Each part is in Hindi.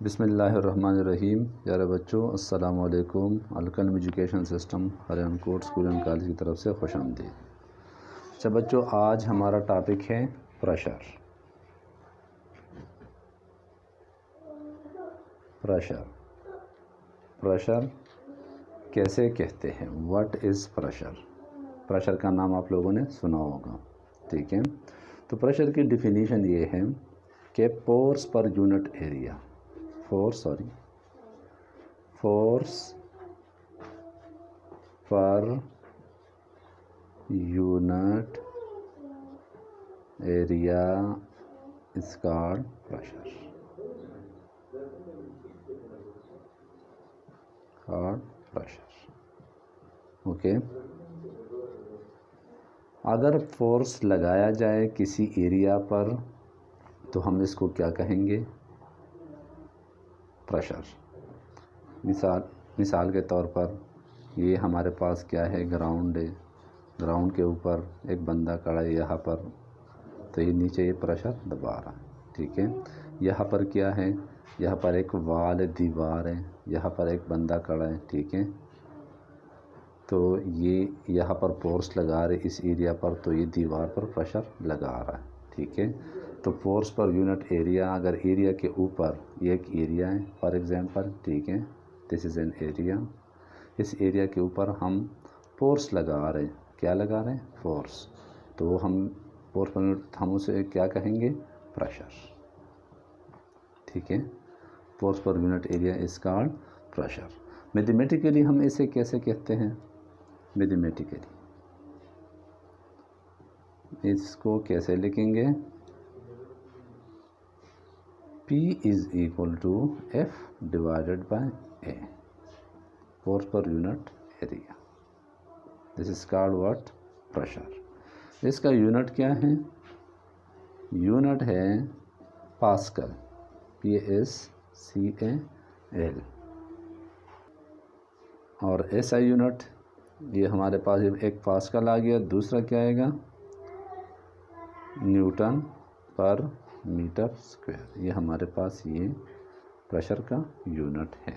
बिस्मिल्लाहिर्रहमानिर्रहीम। प्यारे बच्चों, अस्सलाम वालेकुम। अलकलम एजुकेशन सिस्टम हरियाणा कोट स्कूल एंड कॉलेज की तरफ से खुशामदीद। अच्छा बच्चों, आज हमारा टॉपिक है प्रेशर। प्रेशर प्रेशर कैसे कहते हैं? What is pressure? प्रेशर का नाम आप लोगों ने सुना होगा, ठीक है। तो प्रेशर की डिफिनीशन ये है कि force per unit area, force per unit area is called pressure. Okay. अगर फोर्स लगाया जाए किसी एरिया पर तो हम इसको क्या कहेंगे? प्रेशर। मिसाल के तौर पर ये हमारे पास क्या है? ग्राउंड है। ग्राउंड के ऊपर एक बंदा खड़ा है यहाँ पर, तो ये नीचे ये प्रेशर दबा रहा है, ठीक है। यहाँ पर क्या है? यहाँ पर एक वाल है, दीवार है, यहाँ पर एक बंदा खड़ा है, ठीक है। तो ये यहाँ पर फोर्स लगा रहे इस एरिया पर, तो ये दीवार पर प्रेशर लगा रहा है, ठीक है। तो फोर्स पर यूनिट एरिया, अगर एरिया के ऊपर ये एक एरिया है फॉर एग्जांपल, ठीक है, दिस इज़ एन एरिया। इस एरिया के ऊपर हम फोर्स लगा रहे हैं। क्या लगा रहे हैं? फोर्स। तो हम फोर्स पर यूनिट, हम उसे क्या कहेंगे? प्रेशर, ठीक है। Force per unit area is called pressure. Mathematically हम इसे कैसे कहते हैं? मैथमेटिकली इसको कैसे लिखेंगे? P is equal to F divided by A, force per unit area. This is called what? Pressure. इसका यूनिट क्या है? यूनिट है पास्कल, PASCAL। और SI यूनिट, ये हमारे पास एक पास्कल आ गया, दूसरा क्या आएगा? न्यूटन पर मीटर स्क्वायर। ये हमारे पास ये प्रेशर का यूनिट है।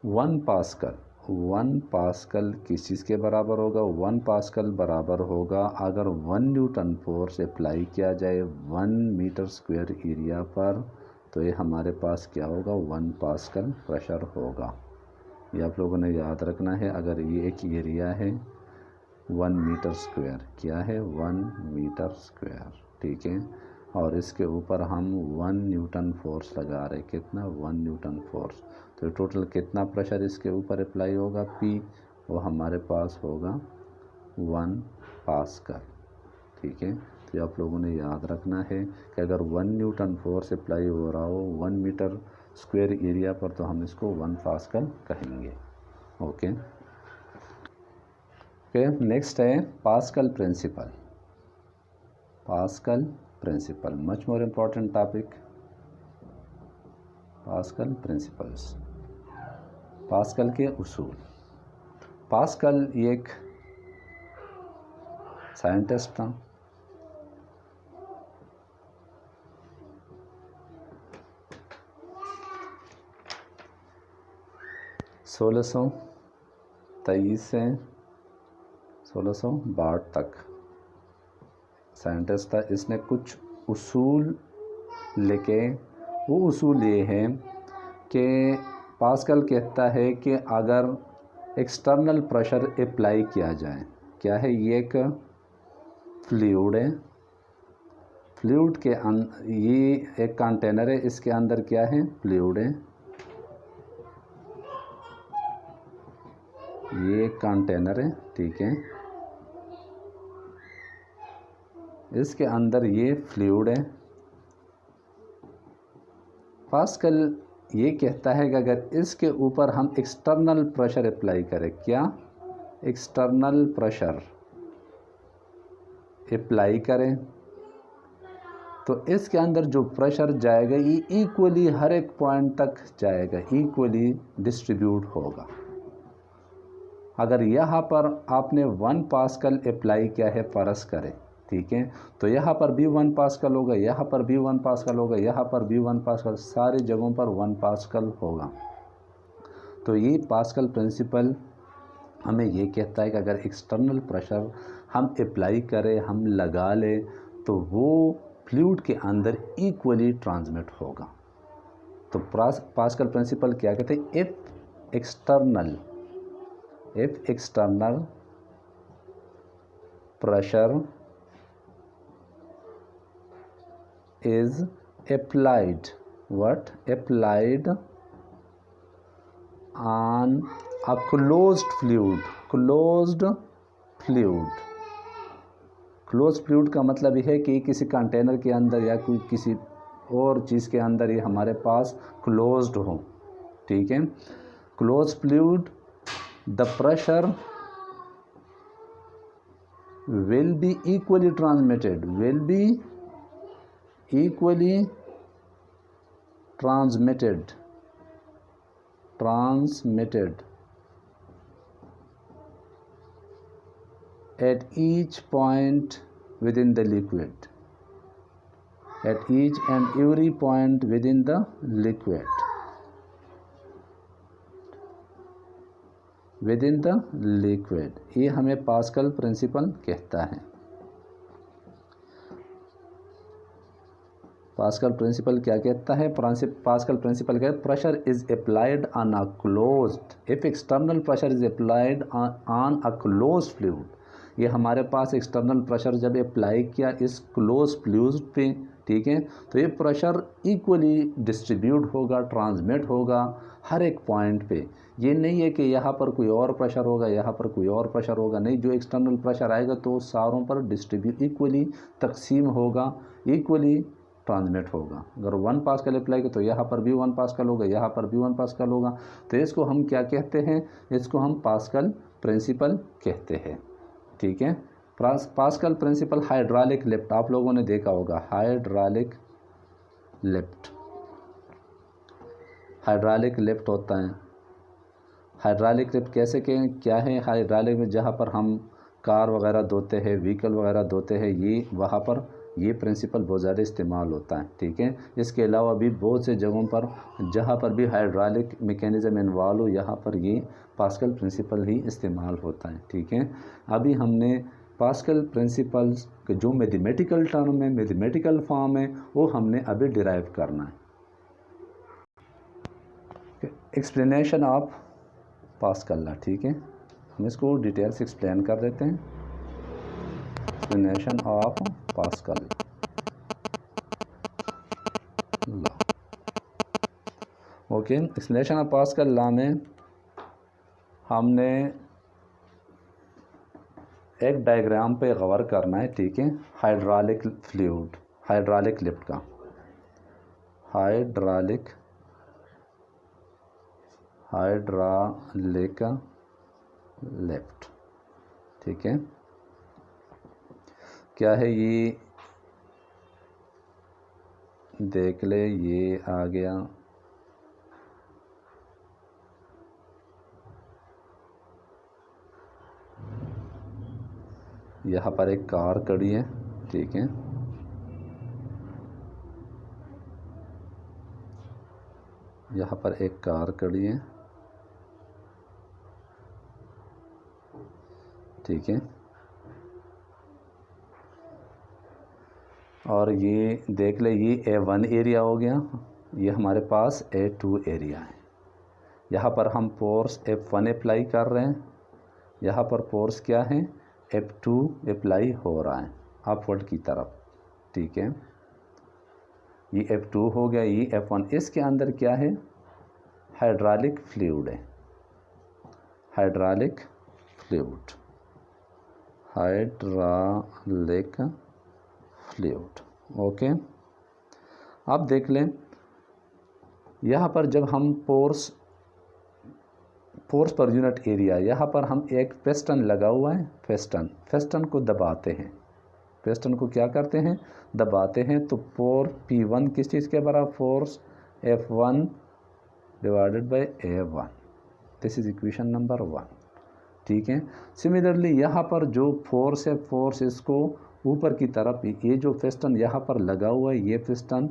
1 पास्कल किस चीज़ के बराबर होगा? 1 पास्कल बराबर होगा अगर 1 न्यूटन फोर्स अप्लाई किया जाए 1 मीटर स्क्वायर एरिया पर, तो ये हमारे पास क्या होगा? 1 पास्कल प्रेशर होगा। ये आप लोगों ने याद रखना है। अगर ये एक एरिया है 1 मीटर स्क्वायर, क्या है? 1 मीटर स्क्वायर, ठीक है। और इसके ऊपर हम 1 न्यूटन फोर्स लगा रहे। कितना? 1 न्यूटन फोर्स। तो टोटल कितना प्रेशर इसके ऊपर अप्लाई होगा? P, वो हमारे पास होगा 1 पास्कल, ठीक है। तो आप लोगों ने याद रखना है कि अगर 1 न्यूटन फोर्स अप्लाई हो रहा हो 1 मीटर स्क्वायर एरिया पर, तो हम इसको 1 पास्कल कहेंगे। ओके। नेक्स्ट है Pascal principle. Pascal principle much more important topic. Pascal principles, Pascal के उसूल। पास्कल एक साइंटिस्ट था, सोलह सौ 23 से 1662 तक साइंटिस्ट था। इसने कुछ उसूल लेके, वो उसूल ये है कि पास्कल कहता है कि अगर एक्सटर्नल प्रेशर अप्लाई किया जाए, क्या है? ये एक फ्लूइड है, फ्लूइड के ये एक कंटेनर है, इसके अंदर क्या है? फ्लूइड है। ये एक कंटेनर है, ठीक है। इसके अंदर ये फ्लूइड है। पास्कल ये कहता है कि अगर इसके ऊपर हम एक्सटर्नल प्रेशर अप्लाई करें, क्या? एक्सटर्नल प्रेशर अप्लाई करें, तो इसके अंदर जो प्रेशर जाएगा ये इक्वली हर एक पॉइंट तक जाएगा, इक्वली डिस्ट्रीब्यूट होगा। अगर यहाँ पर आपने 1 पास्कल अप्लाई किया है, फर्ज करें, ठीक है। तो यहाँ पर भी 1 पास्कल होगा, यहाँ पर भी 1 पास्कल होगा, यहाँ पर भी 1 पास्कल, सारी जगहों पर 1 पास्कल होगा। तो ये पास्कल प्रिंसिपल हमें ये कहता है कि अगर एक्सटर्नल प्रेशर हम अप्लाई करें, हम लगा लें, तो वो फ्लूइड के अंदर इक्वली ट्रांसमिट होगा। तो पास्कल प्रिंसिपल क्या कहते हैं, if external pressure is applied on a closed fluid का मतलब यह है कि किसी कंटेनर के अंदर या कोई किसी और चीज़ के अंदर ये हमारे पास क्लोज्ड हो, ठीक है। Close fluid, the pressure will be equally transmitted at each point within the liquid, at each and every point within the liquid, ये हमें पास्कल प्रिंसिपल कहता है। पास्कल प्रिंसिपल क्या कहता है, पास्कल प्रिंसिपल कहता है pressure is applied on a closed, if external pressure is applied on a closed fluid, ये हमारे पास एक्सटर्नल प्रेशर जब अप्लाई किया इस क्लोज फ्लूइड पे, ठीक है, तो ये प्रेशर इक्वली डिस्ट्रीब्यूट होगा, ट्रांसमिट होगा हर एक पॉइंट पे। ये नहीं है कि यहाँ पर कोई और प्रेशर होगा, यहाँ पर कोई और प्रेशर होगा, नहीं, जो एक्सटर्नल प्रेशर आएगा तो सारों पर डिस्ट्रीब्यूट इक्वली तकसीम होगा, इक्वली ट्रांसमिट होगा। अगर 1 पास्कल अप्लाई किया तो यहाँ पर भी 1 पास्कल होगा, यहाँ पर भी 1 पास्कल होगा। तो इसको हम क्या कहते हैं, इसको हम पास्कल प्रिंसिपल कहते हैं, ठीक है। पास्कल प्रिंसिपल हाइड्रोलिक लिफ्ट, आप लोगों ने देखा होगा हाइड्रोलिक लिफ्ट होता है। हाइड्रोलिक लिफ्ट कैसे क्या है, हाइड्रोलिक में जहाँ पर हम कार वगैरह धोते हैं, व्हीकल वगैरह धोते हैं, ये वहाँ पर ये प्रिंसिपल बहुत ज़्यादा इस्तेमाल होता है, ठीक है। इसके अलावा भी बहुत से जगहों पर जहाँ पर भी हाइड्रोलिक मैकेनिज़्म इन्वॉल्व हो, यहाँ पर ये पास्कल प्रिंसिपल ही इस्तेमाल होता है, ठीक है। अभी हमने पास्कल प्रिंसिपल्स के जो मैथमेटिकल टर्म है, मैथमेटिकल फॉर्म है, वो हमने अभी डिराइव करना है। एक्सप्लेनेशन ऑफ पास्कल लॉ, ठीक है, हम इसको डिटेल से एक्सप्लेन कर देते हैं। Explanation of pascal law, okay. Explanation of pascal law में हमने एक डायग्राम पे गौर करना है, ठीक है, हाइड्रोलिक लिफ्ट का, हाइड्रोलिक लिफ्ट, ठीक है। क्या है ये, देख ले, ये आ गया, यहाँ पर एक कार खड़ी है, ठीक है, यहाँ पर एक कार खड़ी है, ठीक है, और ये देख ले, ये A1 एरिया हो गया, ये हमारे पास A2 एरिया है। यहाँ पर हम फोर्स F1 अप्लाई कर रहे हैं, यहाँ पर फोर्स क्या है, F2 अप्लाई हो रहा है अपवर्ड की तरफ, ठीक है। ये F2 हो गया, ये F1। इसके अंदर क्या है, हाइड्रोलिक फ्लूइड है, हाइड्रोलिक फ्लूइड, ओके। अब देख लें, यहाँ पर जब हम फोर्स पर यूनिट एरिया, यहाँ पर हम एक पिस्टन लगा हुआ है, पिस्टन को दबाते हैं, पिस्टन को क्या करते हैं, दबाते हैं, तो P1 किस चीज़ के बराबर, force F1 divided by A1, this is equation number 1, ठीक है। सिमिलरली यहाँ पर जो फोर्स है, फोर्स इसको ऊपर की तरफ ये जो पिस्टन यहाँ पर लगा हुआ है, ये पिस्टन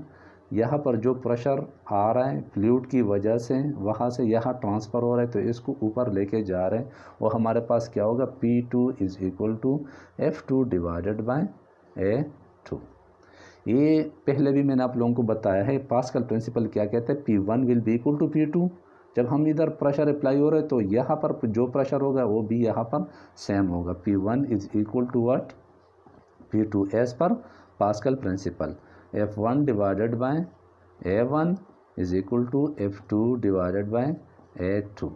यहाँ पर जो प्रेशर आ रहा है फ्लूइड की वजह से वहाँ से यहाँ ट्रांसफ़र हो रहा है, तो इसको ऊपर लेके जा रहे हैं। और हमारे पास क्या होगा, P2 is equal to F2 divided by A2। ये पहले भी मैंने आप लोगों को बताया है, पास्कल प्रिंसिपल क्या कहते हैं, P1 will be equal to P2। जब हम इधर प्रेशर अप्लाई हो रहे हैं तो यहाँ पर जो प्रेशर होगा वो भी यहाँ पर सेम होगा। P1 is equal to what, P2 as per Pascal principle. F1 divided by A1 is equal to F2 divided by A2।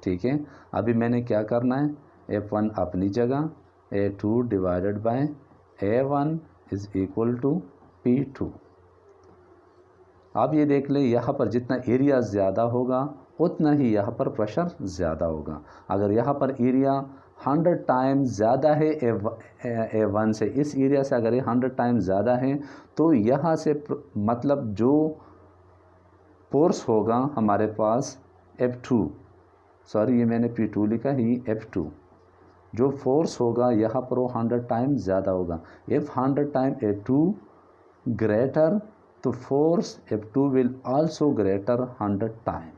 ठीक है, अभी मैंने क्या करना है, F1 अपनी जगह, A2 divided by A1 is equal to P2। अब ये देख लें, यहाँ पर जितना एरिया ज़्यादा होगा उतना ही यहाँ पर प्रेशर ज़्यादा होगा। अगर यहाँ पर एरिया 100 टाइम ज़्यादा है A1 से, इस एरिया से अगर ये 100 टाइम ज़्यादा है, तो यहाँ से मतलब जो फोर्स होगा हमारे पास F2, सॉरी ये मैंने P2 लिखा ही, F2 जो फोर्स होगा यहाँ पर वो 100 टाइम ज़्यादा होगा। इफ़ 100 टाइम A2 ग्रेटर, तो force F2 will also greater 100 time.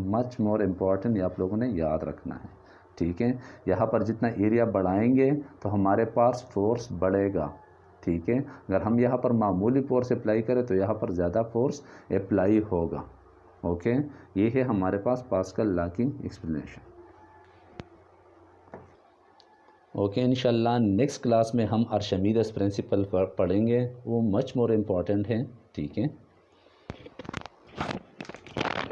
Much more important, ये आप लोगों ने याद रखना है। ठीक है, यहाँ पर जितना एरिया बढ़ाएंगे तो हमारे पास फोर्स बढ़ेगा। ठीक है, अगर हम यहाँ पर मामूली फोर्स अप्लाई करें तो यहाँ पर ज़्यादा फोर्स अप्लाई होगा। ओके, ये है हमारे पास पास्कल लॉ की एक्सप्लेनेशन। ओके, इंशाल्लाह नेक्स्ट क्लास में हम आर्शिमीदेस प्रिंसिपल पर पढ़ेंगे, वो मच मोर इम्पॉर्टेंट है। ठीक है।